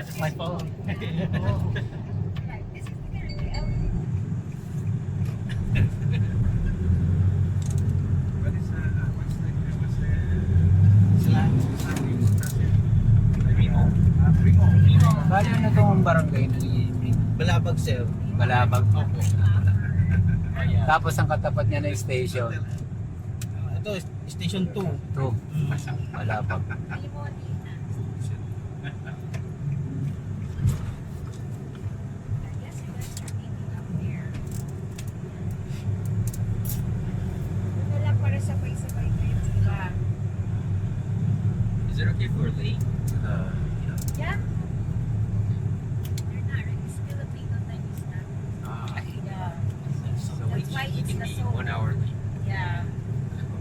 That's my phone. Bali na itong barangay na Balabag, sir. Balabag. Opo. Tapos ang katapat niya na yung station. Ito, station 2. Ito, Balabag. Para sabay-sabay kayo, diba? Is it okay for late? Yeah. They're not really. It's Filipino time is not. Yeah. So That's why you it's can the be so. 1 hour late. Yeah.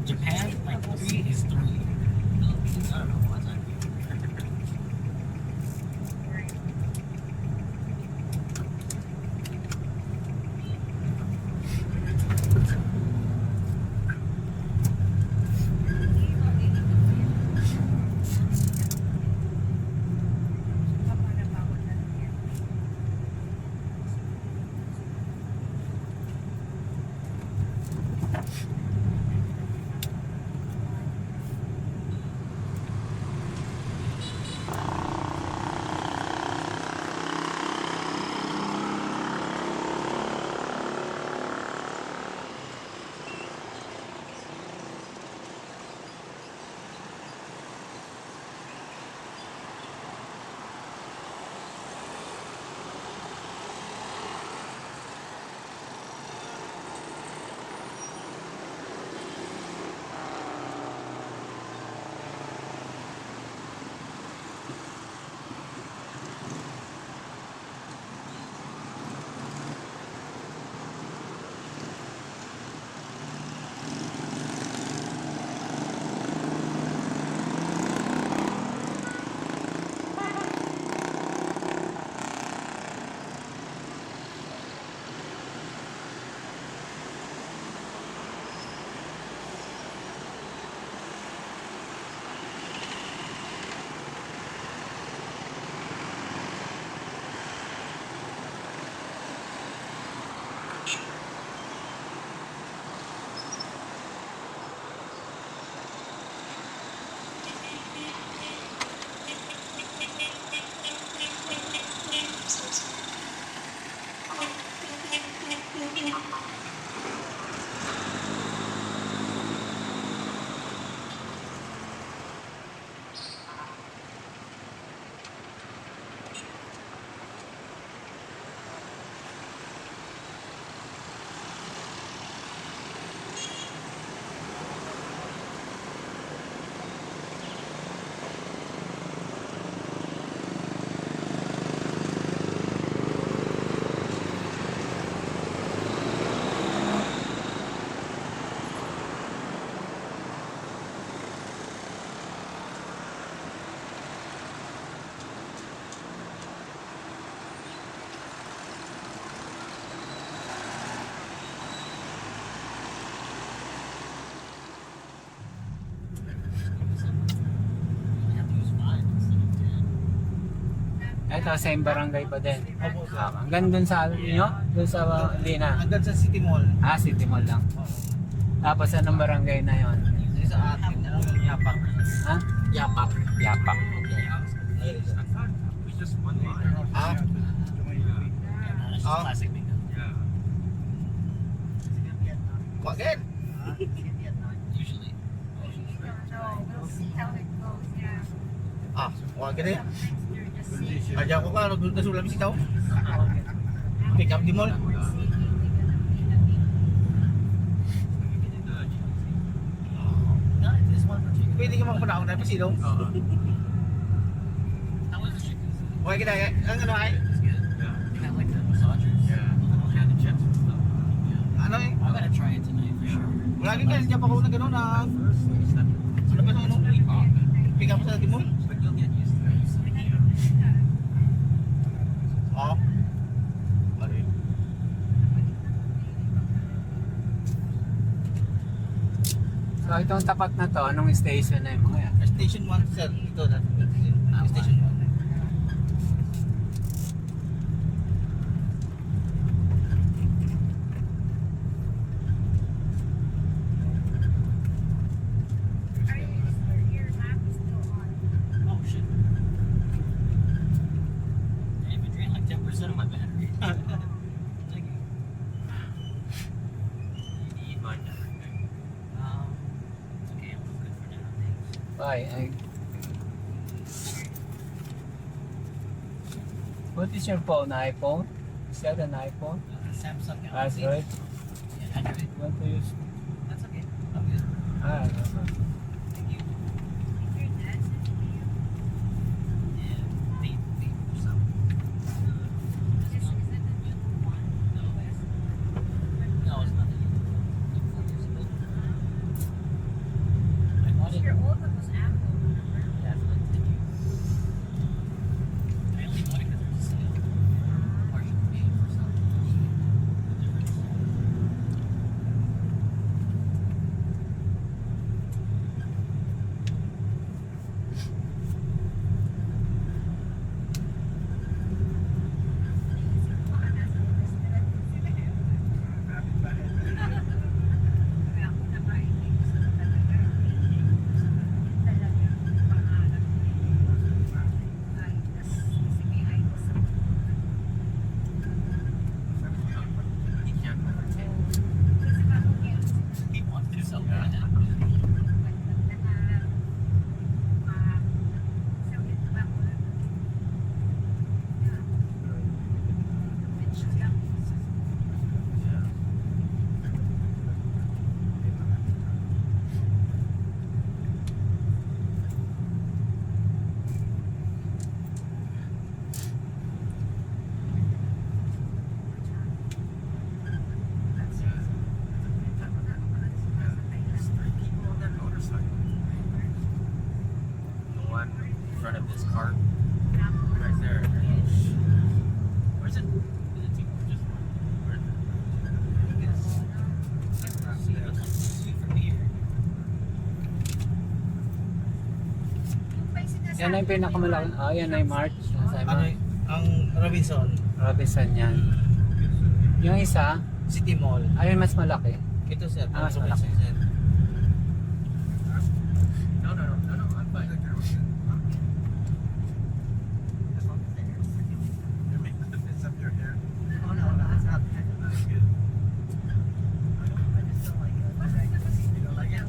Japan, like 3 is 3. Philippines, I don't know what time. Right. Ito, same barangay pa din. Hanggang dun sa inyo? Dun sa Lina? Hanggang sa City Mall. Ah, City Mall lang. Tapos anong barangay na yon? Yung sa atin, yung Yapak. Ha? Yapak. Yapak. Ah? Ah? Classic bingo. Bakit? Usually. No, we'll see how it goes. Yeah. Ah, wag gini. Next year, just see. Aja ko ka, nasulam si tao. Pick up di mall. Pwede ka magpanahon na pasilong. How was the chicken? Okay kita, ang ano ay? It's good. I like the massagers. Yeah, the chips and stuff. Yeah. Ano eh? I'm gonna try it tonight for sure. Lagi ka, nandiyan pa ako na gano'n na... Ano ba sa ano? Pick up sa di mall? But you'll get used to it. Oo. Ano yun? So itong tapat na to, anong station na yung mga yan? Station 1 sir, ito na. Station 1. Ay. What is your phone? iPhone? Is that an iPhone? Samsung Galaxy. Android? Yeah, Android. You want to use? That's okay. I'm good. No. Thank you. Your dad said to you, Yeah. Date or something. is it the new one? No. West? No, it's not. Like 4 years ago. I bought it. Your old one was Apple, remember? Yeah, for like 10 years. I only bought it because there was a sale. Partial paid for something. The difference. Baka nasa West na lang sila. Kaya ako na mahilig sa talaga. Talaga, pangarap ko yun. Ay, tas kasi may idol sa kasi bago meron sila. He wants to sell that. People on that motorcycle. The one in front of this car. Right there. Where's it? Is it just one? Where is it? See from here. Yan na yung pinakamalaki. Yan na yung March. Sabi mo, Ano ang Robinson? Robinson yan. Yung isa, City Mall. ayun mas malaki. Ito sir, Ah, Robinson malaki. sir. No, I'm fine. Oh, no, it's not. That's good. I just don't like it. You don't like it? I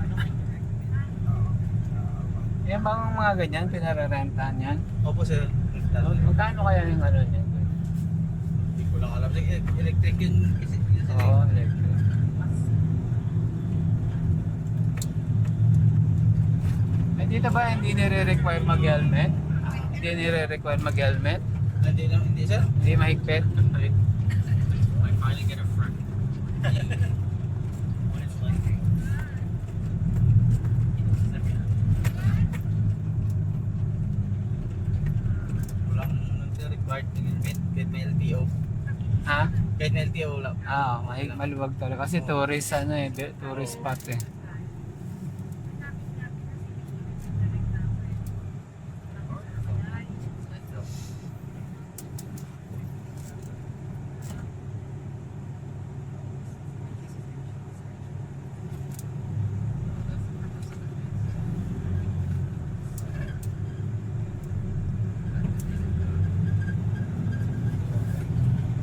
don't like it. Yan bang mga ganyan, pinararentahan yan? Opo sir. Magkano kaya yung ano niyan? Hindi ko lang alam. Electric yun. Oo, electric. Eh, dito ba hindi nire-require mag-helmet? Hindi nire-require mag-helmet? Hindi lang, hindi sir. Hindi mahigpit? I finally get a friend. When it's like, Walang sir, required ng helmet. Kahit may LTO. Ha? Kahit may LTO wala. Maluwag talaga. Kasi tourist, tourist spot eh.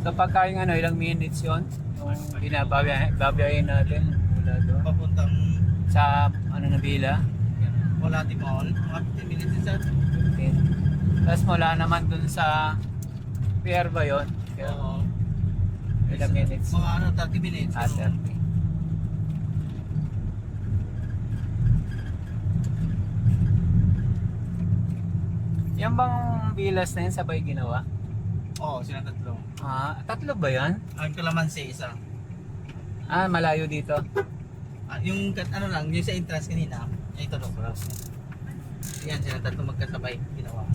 So pagka yung ilang minutes yon yung binababiyahin natin mula doon Papuntang sa Nabila, Colati Mall. Mga 15 minutes din sir. 15. Tapos mula naman doon sa pier ba yun? Oo. Ilang minutes? Mga 30 minutes. 30. Yan bang bilas na yun sabay ginawa? Oo, sila tatlo. Tatlo ba yan? Ang Kalamansi isa. Malayo dito. Yung ano lang, yung sa entrance kanina, ito no, yan sila tatlo magkasabay ginawa.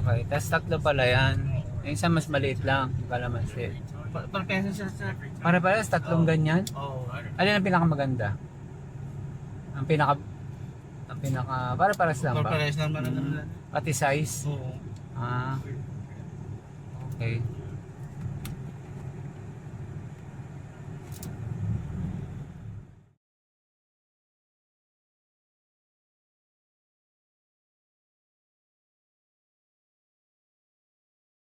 Okay. Tapos tatlo pala yan. Yung isa mas maliit lang, yung kalamansi. Per peso siya sir. Para-paras, tatlong ganyan. Oo. Alin ang pinakamaganda? Ang pinaka para-paras lang Per ba? peso naman ang ano. Pati size? Oo. Okay.